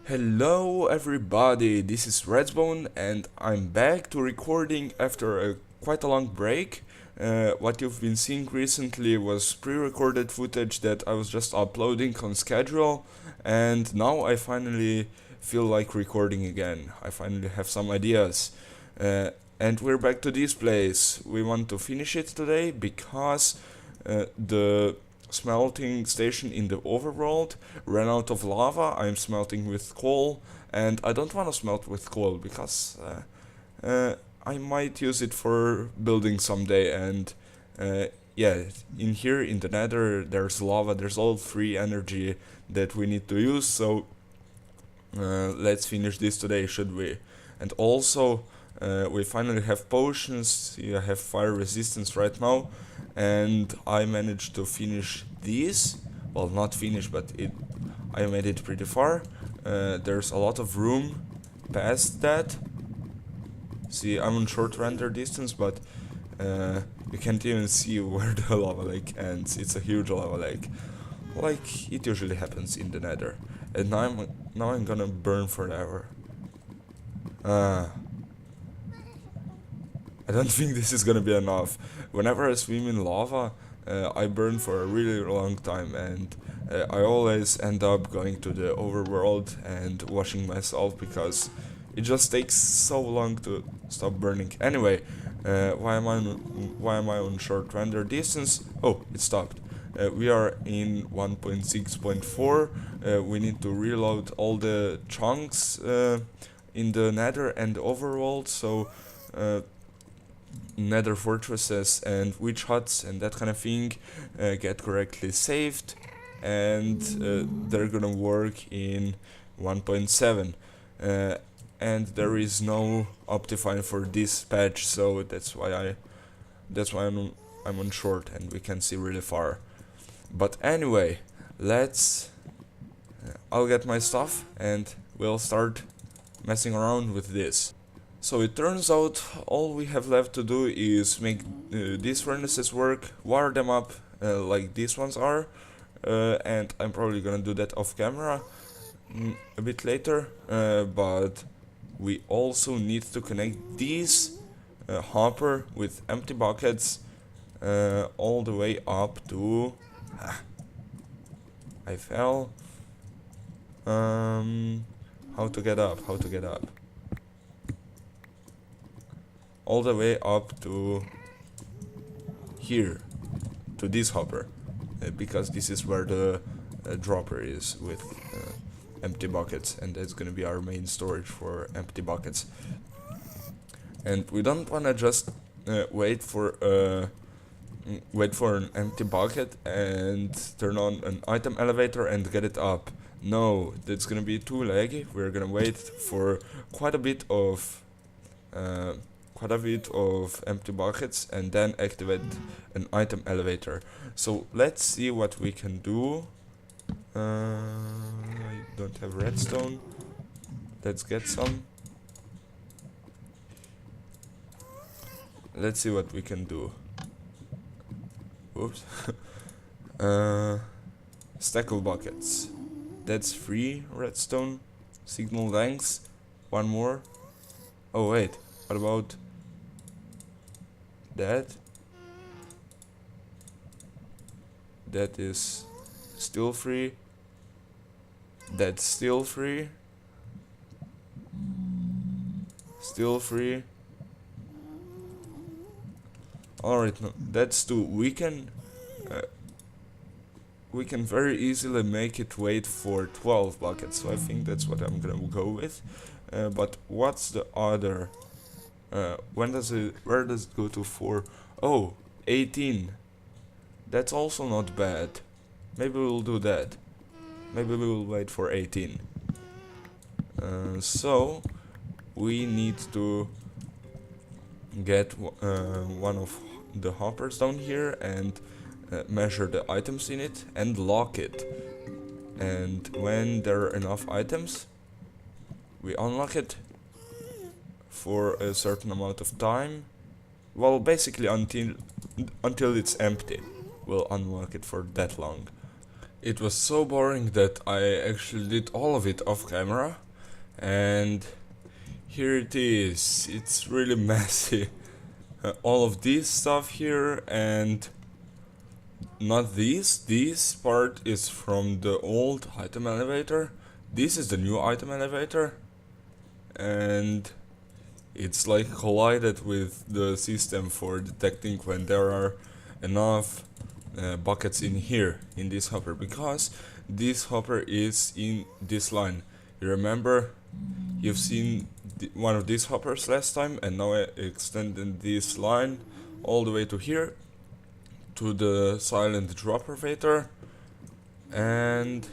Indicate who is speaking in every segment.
Speaker 1: Hello everybody, this is Redstone and I'm back to recording after quite a long break. What you've been seeing recently was pre-recorded footage that I was just uploading on schedule, and now I finally feel like recording again. I finally have some ideas. And we're back to this place. We want to finish it today because the smelting station in the overworld ran out of lava. I'm smelting with coal, and I don't want to smelt with coal because I might use it for building someday. And yeah, in here in the Nether, there's lava. There's all free energy that we need to use. So let's finish this today, should we? And also, we finally have potions. I have fire resistance right now, and I managed to finish these. Well, not finish, but I made it pretty far. There's a lot of room past that. See, I'm on short render distance, but you can't even see where the lava lake ends. It's a huge lava lake, like it usually happens in the Nether. And now I'm gonna burn forever. I don't think this is gonna be enough. Whenever I swim in lava, I burn for a really long time, and I always end up going to the overworld and washing myself because it just takes so long to stop burning. Anyway, why am I on short render distance? Oh, it stopped. We are in 1.6.4. We need to reload all the chunks in the Nether and the overworld, so Nether fortresses and witch huts and that kind of thing get correctly saved, and they're gonna work in 1.7. And there is no Optifine for this patch, so that's why I'm on short and we can see really far. But anyway, I'll get my stuff and we'll start messing around with this. So it turns out all we have left to do is make these furnaces work, wire them up like these ones are, and I'm probably gonna do that off camera a bit later, but we also need to connect these hopper with empty buckets all the way up to... I fell. How to get up? All the way up to here, to this hopper, because this is where the dropper is with empty buckets, and that's gonna be our main storage for empty buckets. And we don't wanna just wait for an empty bucket and turn on an item elevator and get it up. No, that's gonna be too laggy. We're gonna wait for quite a bit of empty buckets and then activate an item elevator. So let's see what we can do. I don't have redstone. Let's get some. Let's see what we can do. Oops. Stack of buckets. That's 3 redstone. Signal lengths. 1 more. Oh wait, what about that? That is still 3. That's still 3. Still 3. Alright, no, that's 2. We can very easily make it wait for 12 buckets, so I think that's what I'm gonna go with. But what's the other? Where does it go to 4? Oh, 18. That's also not bad. Maybe we'll do that. Maybe we will wait for 18. So we need to get one of the hoppers down here and measure the items in it and lock it. And when there are enough items, we unlock it for a certain amount of time. Well, basically until it's empty. We'll unlock it for that long. It was so boring that I actually did all of it off camera, and here it is. It's really messy. All of this stuff here, and not this. This part is from the old item elevator. This is the new item elevator, and it's like collided with the system for detecting when there are enough buckets in here in this hopper, because this hopper is in this line. You remember, you've seen one of these hoppers last time, and now I extended this line all the way to here to the silent dropper waiter, and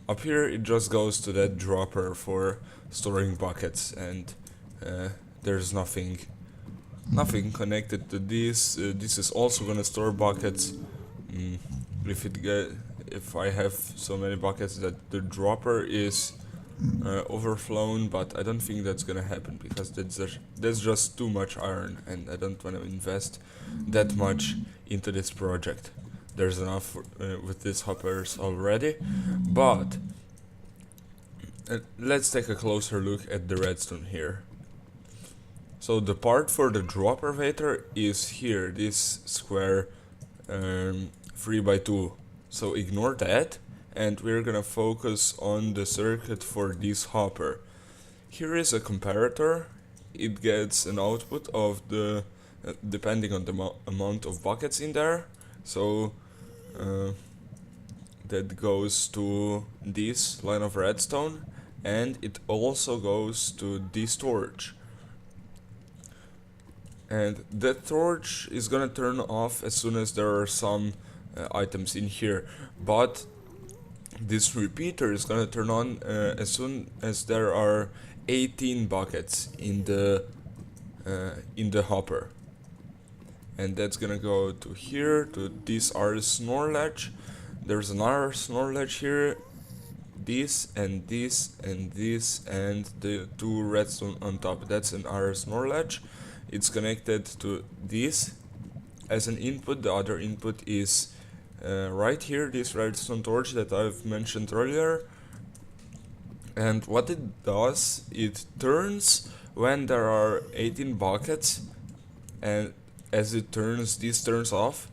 Speaker 1: up here it just goes to that dropper for storing buckets, and there's nothing connected to this. This is also gonna store buckets. Mm, if I have so many buckets that the dropper is overflown, but I don't think that's gonna happen because that's just too much iron, and I don't want to invest that much into this project. There's enough with these hoppers already, but let's take a closer look at the redstone here. So the part for the dropper waiter is here, this square 3x2. So ignore that, and we're gonna focus on the circuit for this hopper. Here is a comparator. It gets an output of the depending on the amount of buckets in there. So that goes to this line of redstone, and it also goes to this torch. And that torch is gonna turn off as soon as there are some items in here, but this repeater is gonna turn on as soon as there are 18 buckets in the hopper, and that's gonna go to here, to this snore ledge. There's another snore ledge here, this and this and this, and the two redstone on top. That's an snore ledge. It's connected to this as an input. The other input is right here, this redstone torch that I've mentioned earlier. And what it does, it turns when there are 18 buckets, and as it turns, this turns off.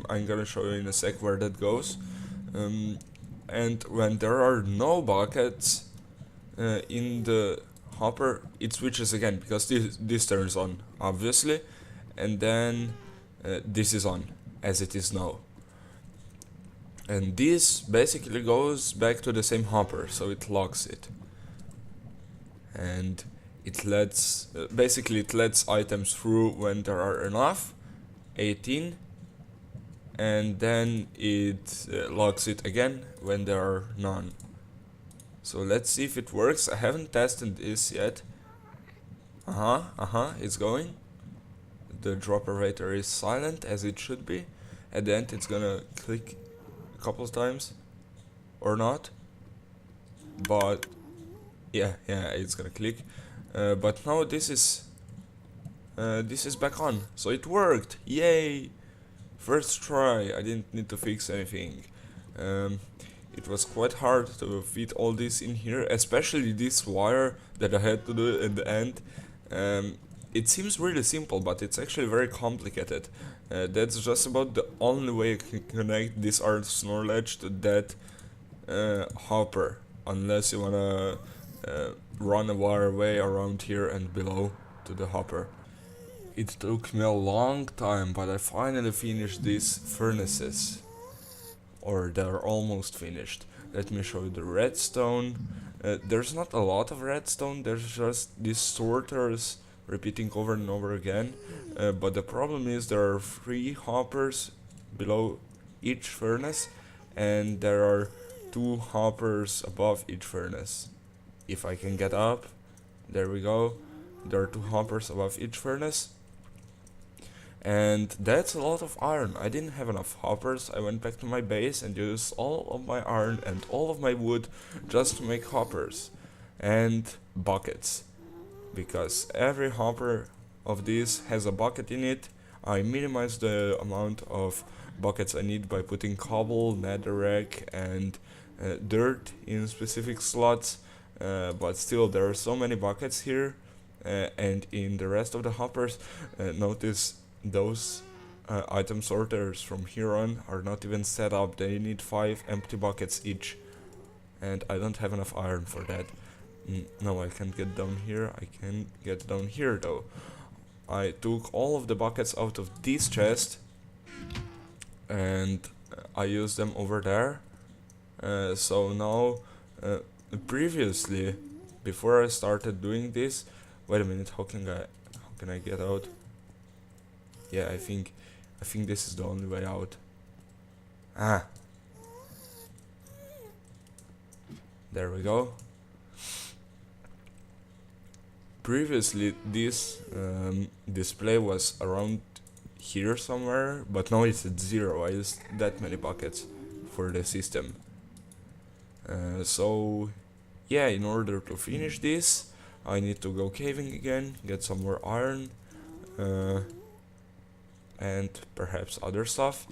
Speaker 1: I'm gonna show you in a sec where that goes. And when there are no buckets in the hopper, it switches again, because this turns on, obviously, and then this is on, as it is now. And this basically goes back to the same hopper, so it locks it. And it lets, basically it lets items through when there are enough, 18, and then it locks it again when there are none. So let's see if it works. I haven't tested this yet. It's going. The dropper waiter is silent, as it should be. At the end it's gonna click a couple of times, or not. But yeah, it's gonna click. But now this is back on. So it worked. Yay! First try. I didn't need to fix anything. It was quite hard to fit all this in here, especially this wire that I had to do at the end. It seems really simple, but it's actually very complicated. That's just about the only way I can connect this snore ledge to that hopper, unless you wanna run a wire way around here and below to the hopper. It took me a long time, but I finally finished these furnaces. Or they're almost finished. Let me show you the redstone. There's not a lot of redstone, there's just these sorters repeating over and over again. But the problem is there are 3 hoppers below each furnace, and there are 2 hoppers above each furnace. If I can get up, there we go. There are 2 hoppers above each furnace. And that's a lot of iron. I didn't have enough hoppers. I went back to my base and used all of my iron and all of my wood just to make hoppers and buckets, because every hopper of these has a bucket in it. I minimize the amount of buckets I need by putting cobble, netherrack, and dirt in specific slots. But still, there are so many buckets here, and in the rest of the hoppers, notice those item sorters from here on are not even set up. They need 5 empty buckets each, and I don't have enough iron for that. No, I can't get down here. I can get down here though. I took all of the buckets out of this chest and I used them over there. So now, previously, before I started doing this, wait a minute. How can I get out? Yeah, I think this is the only way out. Ah, there we go. Previously, this display was around here somewhere, but now it's at 0. I used that many buckets for the system. So yeah, in order to finish this, I need to go caving again, get some more iron, uh, and perhaps other stuff.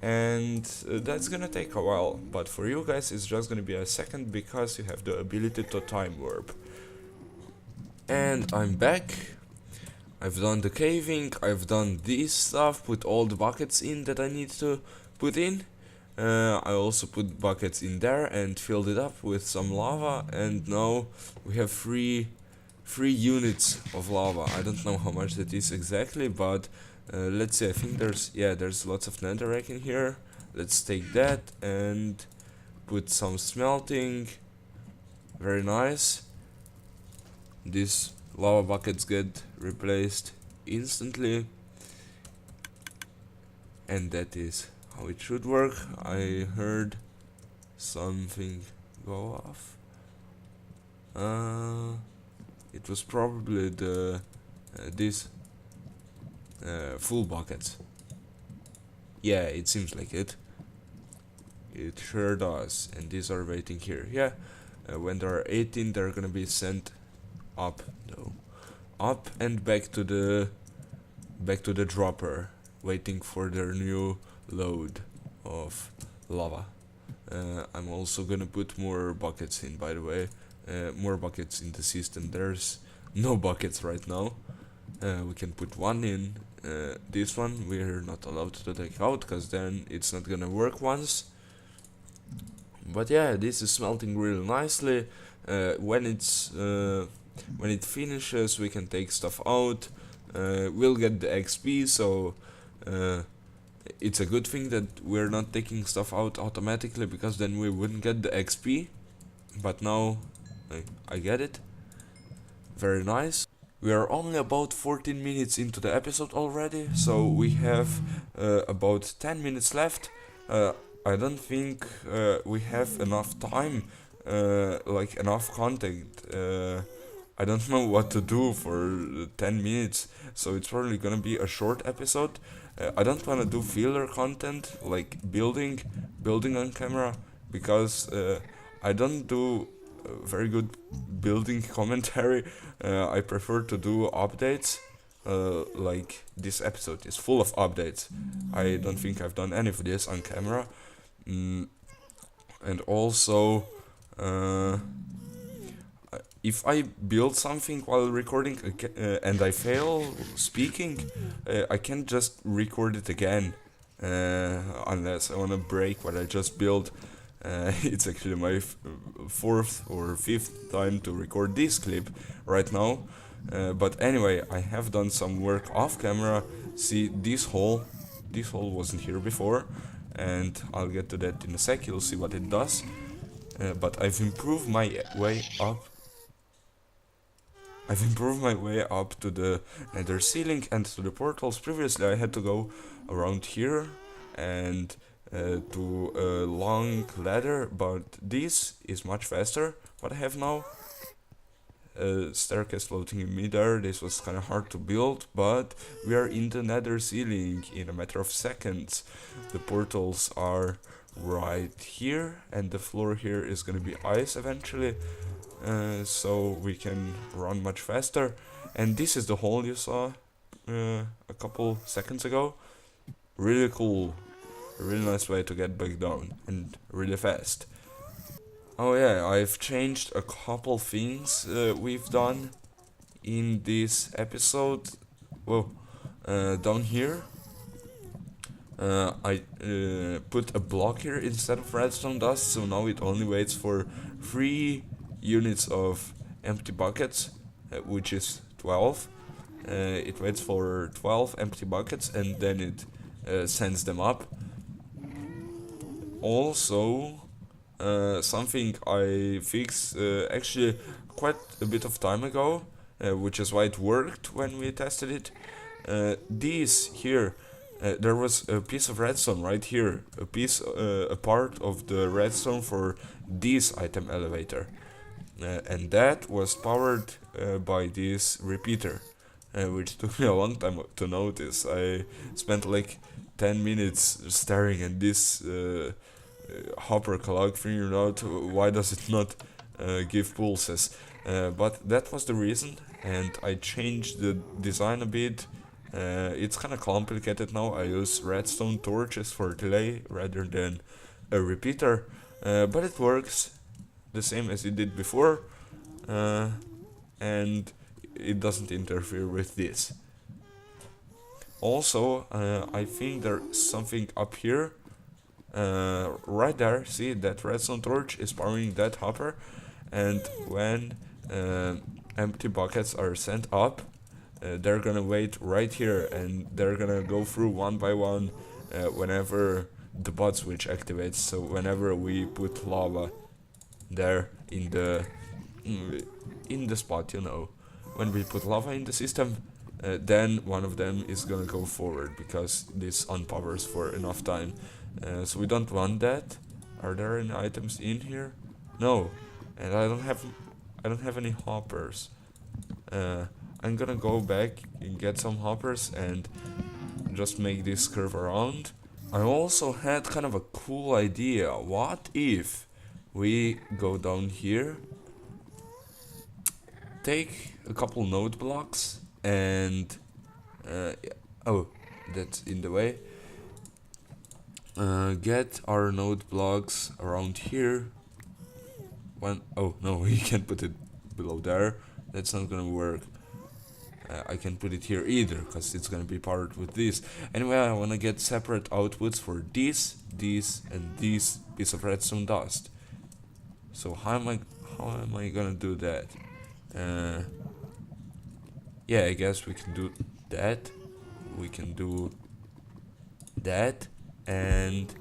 Speaker 1: And that's gonna take a while, but for you guys it's just gonna be a second because you have the ability to time warp. And I'm back. I've done the caving, I've done this stuff, put all the buckets in that I need to put in. I also put buckets in there and filled it up with some lava, and now we have three units of lava. I don't know how much that is exactly, but let's see. I think there's lots of netherrack in here. Let's take that and put some smelting. Very nice. These lava buckets get replaced instantly, and that is how it should work. I heard something go off. It was probably the these full buckets. Yeah, it seems like it. It sure does. And these are waiting here. Yeah, when there are 18, they're gonna be sent up though, up and back to the dropper, waiting for their new load of lava. I'm also gonna put more buckets in, by the way. More buckets in the system. There's no buckets right now. We can put one in. This one we're not allowed to take out because then it's not gonna work once. But yeah, this is smelting really nicely. When it finishes, we can take stuff out. We'll get the XP, so it's a good thing that we're not taking stuff out automatically, because then we wouldn't get the XP. But now I get it. Very nice. We are only about 14 minutes into the episode already, so we have about 10 minutes left. I don't think we have enough time, like enough content. I don't know what to do for 10 minutes, so it's probably gonna be a short episode. I don't wanna do filler content like building on camera, because I don't do very good building commentary. I prefer to do updates. Like this episode is full of updates. I don't think I've done any of this on camera. And also, if I build something while recording and I fail speaking, I can't just record it again, unless I want to break what I just built. It's actually my fourth or fifth time to record this clip right now. But anyway, I have done some work off camera. See, this hole wasn't here before, and I'll get to that in a sec. You'll see what it does. But I've improved my way up. To the nether ceiling and to the portals. Previously, I had to go around here and to a long ladder, but this is much faster. What I have now, staircase floating in midair. This was kind of hard to build, but we are in the nether ceiling in a matter of seconds. The portals are right here, and the floor here is gonna be ice eventually, so we can run much faster. And this is the hole you saw a couple seconds ago. Really cool, a really nice way to get back down, and really fast. Oh yeah, I've changed a couple things we've done in this episode. Whoa, down here, I put a block here instead of redstone dust, so now it only waits for 3 units of empty buckets, which is 12. It waits for 12 empty buckets and then it sends them up. Also, something I fixed actually quite a bit of time ago, which is why it worked when we tested it. These here, there was a piece of redstone right here, a part of the redstone for this item elevator, and that was powered by this repeater, which took me a long time to notice. I spent like 10 minutes staring at this hopper clock, figuring out why does it not give pulses. But that was the reason, and I changed the design a bit. It's kind of complicated now. I use redstone torches for delay rather than a repeater, but it works the same as it did before, uh, and it doesn't interfere with this. Also, I think there's something up here. Right there, see that redstone torch is powering that hopper, and when empty buckets are sent up, they're gonna wait right here and they're gonna go through one by one whenever the bot switch activates. So whenever we put lava there in the spot, when we put lava in the system, then one of them is gonna go forward because this unpowers for enough time. So we don't want that. Are there any items in here? No, and I don't have any hoppers. I'm gonna go back and get some hoppers and just make this curve around. I also had kind of a cool idea. What if we go down here, take a couple node blocks, and oh, that's in the way. Get our node blocks around here. Oh no, we can't put it below there. That's not gonna work. I can't put it here either because it's gonna be powered with this. Anyway, I wanna get separate outputs for this, and this piece of redstone dust. So how am I gonna do that? Yeah, I guess we can do that. We can do that, and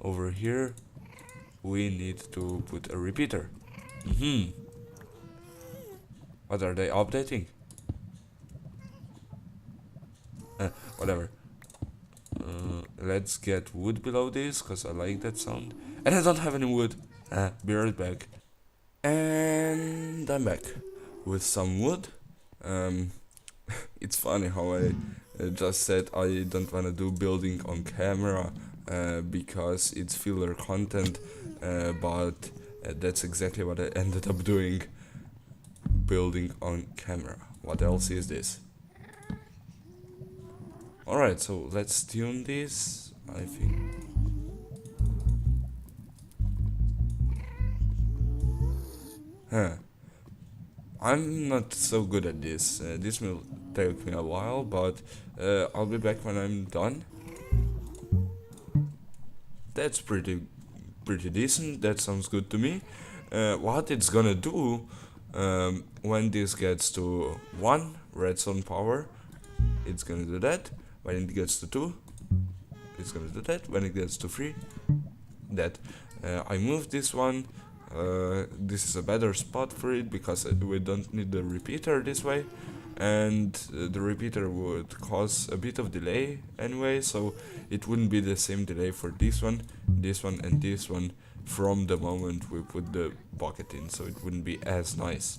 Speaker 1: over here we need to put a repeater. What are they updating? Whatever. Let's get wood below this because I like that sound, and I don't have any wood. Be right back. And I'm back with some wood. It's funny how I just said I don't wanna do building on camera because it's filler content, but that's exactly what I ended up doing, building on camera. What else is this? Alright, so let's tune this, I think. I'm not so good at this. This will take me a while, but I'll be back when I'm done. That's pretty decent. That sounds good to me. What it's gonna do when this gets to 1 redstone power, it's gonna do that. When it gets to 2, it's gonna do that. When it gets to 3, that. I moved this one. This is a better spot for it because we don't need the repeater this way, and the repeater would cause a bit of delay anyway, so it wouldn't be the same delay for this one, and this one from the moment we put the bucket in, so it wouldn't be as nice.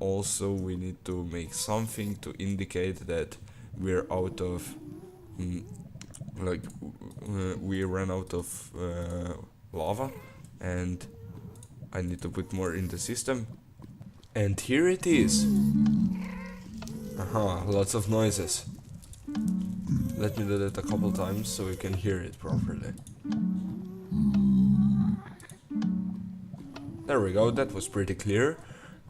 Speaker 1: Also, we need to make something to indicate that we're out of we ran out of lava, and I need to put more in the system. And here it is. Aha, lots of noises. Let me do that a couple times so we can hear it properly. There we go, that was pretty clear.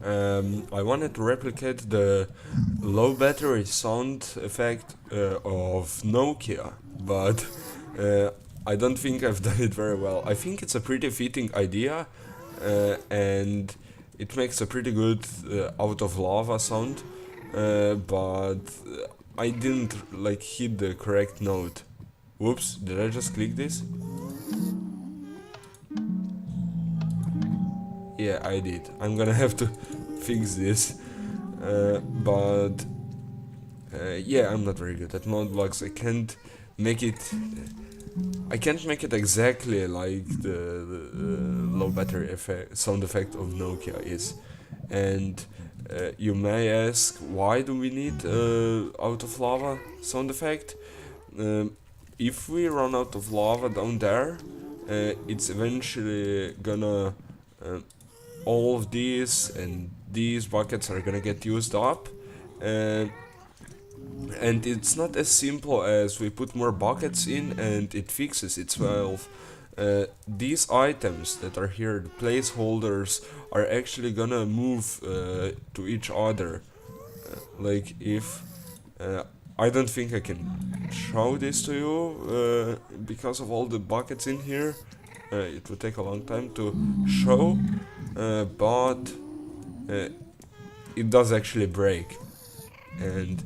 Speaker 1: I wanted to replicate the low battery sound effect of Nokia, but I don't think I've done it very well. I think it's a pretty fitting idea, and it makes a pretty good out of lava sound, but I didn't like hit the correct note. Whoops, did I just click this? Yeah, I did. I'm gonna have to fix this. But yeah, I'm not very good at mod blocks. Make it. I can't make it exactly like the low battery effect, sound effect of Nokia is. And you may ask, why do we need out of lava sound effect? If we run out of lava down there, it's eventually gonna uh, all of these and these buckets are gonna get used up, uh, and it's not as simple as we put more buckets in and it fixes itself. These items that are here, the placeholders, are actually gonna move to each other. Like if I don't think I can show this to you because of all the buckets in here. It would take a long time to show, but uh, it does actually break, and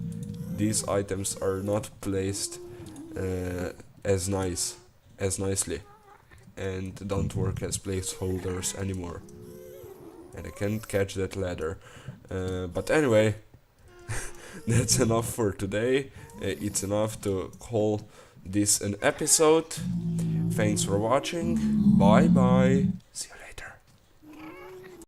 Speaker 1: these items are not placed uh, as nicely, and don't work as placeholders anymore. And I can't catch that ladder. But anyway, that's enough for today. It's enough to call this an episode. Thanks for watching. Bye bye. See you later.